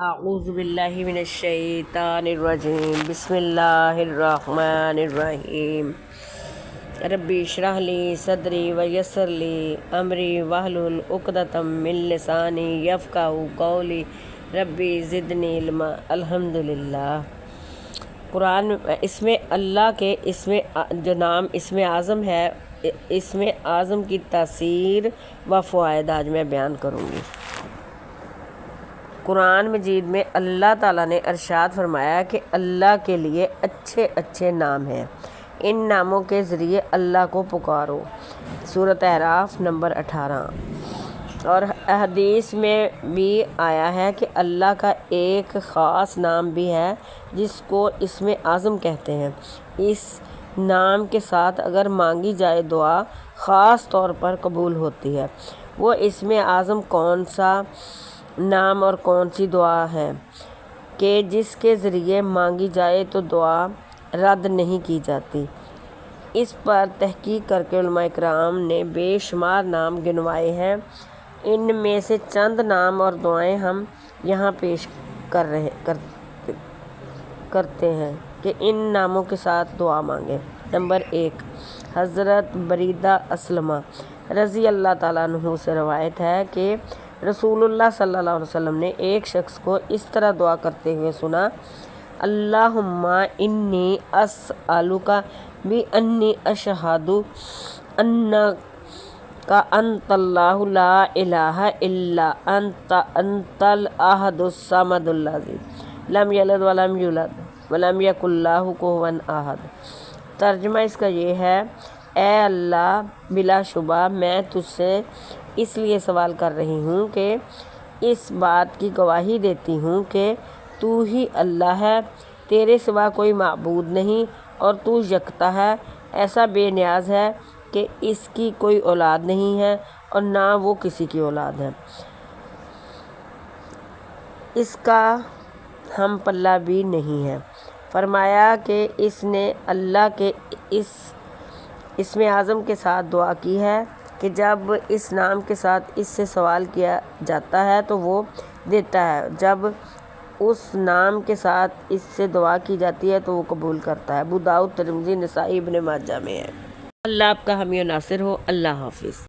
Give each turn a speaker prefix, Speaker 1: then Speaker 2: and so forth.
Speaker 1: اعوذ باللہ من الشیطان الرجیم بسم اللہ الرحمن الرحیم ربی اشرح لی صدری ویسر لی امری واحلل عقدۃ من لسانی یفقہوا قولی ربی زدنی علما۔ الحمدللہ۔ قرآن اس میں اللہ کے جو نام اسم اعظم ہے، اسم اعظم کی تاثیر و فوائد آج میں بیان کروں گی۔ قرآن مجید میں اللہ تعالیٰ نے ارشاد فرمایا کہ اللہ کے لیے اچھے اچھے نام ہیں، ان ناموں کے ذریعے اللہ کو پکارو۔ سورۃ اعراف نمبر 18۔ اور حدیث میں بھی آیا ہے کہ اللہ کا ایک خاص نام بھی ہے جس کو اسم اعظم کہتے ہیں۔ اس نام کے ساتھ اگر مانگی جائے دعا خاص طور پر قبول ہوتی ہے۔ وہ اسم اعظم کون سا نام اور کون سی دعا ہے کہ جس کے ذریعے مانگی جائے تو دعا رد نہیں کی جاتی؟ اس پر تحقیق کر کے علماء کرام نے بے شمار نام گنوائے ہیں۔ ان میں سے چند نام اور دعائیں ہم یہاں پیش کرتے ہیں کہ ان ناموں کے ساتھ دعا مانگیں۔ نمبر 1، حضرت بریدہ اسلمہ رضی اللہ تعالیٰ عنہ سے روایت ہے کہ رسول اللہ صلی اللہ علیہ وسلم نے ایک شخص کو اس طرح دعا کرتے ہوئے سنا: اللہم انی اسألک بانی اشہد انک انت اللہ لا الہ الا انت الاحد الصمد الذی لم یلد ولم یولد ولم یکن لہ کفوا احد۔ ترجمہ اس کا یہ ہے: اے اللہ، بلا شبہ میں تجھ سے اس لیے سوال کر رہی ہوں کہ اس بات کی گواہی دیتی ہوں کہ تو ہی اللہ ہے، تیرے سوا کوئی معبود نہیں، اور تو یکتا ہے، ایسا بے نیاز ہے کہ اس کی کوئی اولاد نہیں ہے اور نہ وہ کسی کی اولاد ہے، اس کا ہم پلہ بھی نہیں ہے۔ فرمایا کہ اس نے اللہ کے اس اسم اعظم کے ساتھ دعا کی ہے کہ جب اس نام کے ساتھ اس سے سوال کیا جاتا ہے تو وہ دیتا ہے، جب اس نام کے ساتھ اس سے دعا کی جاتی ہے تو وہ قبول کرتا ہے۔ ابو داؤد، ترمذی، نسائی، ابن ماجہ میں ہے۔ اللہ آپ کا حامی و ناصر ہو۔ اللہ حافظ۔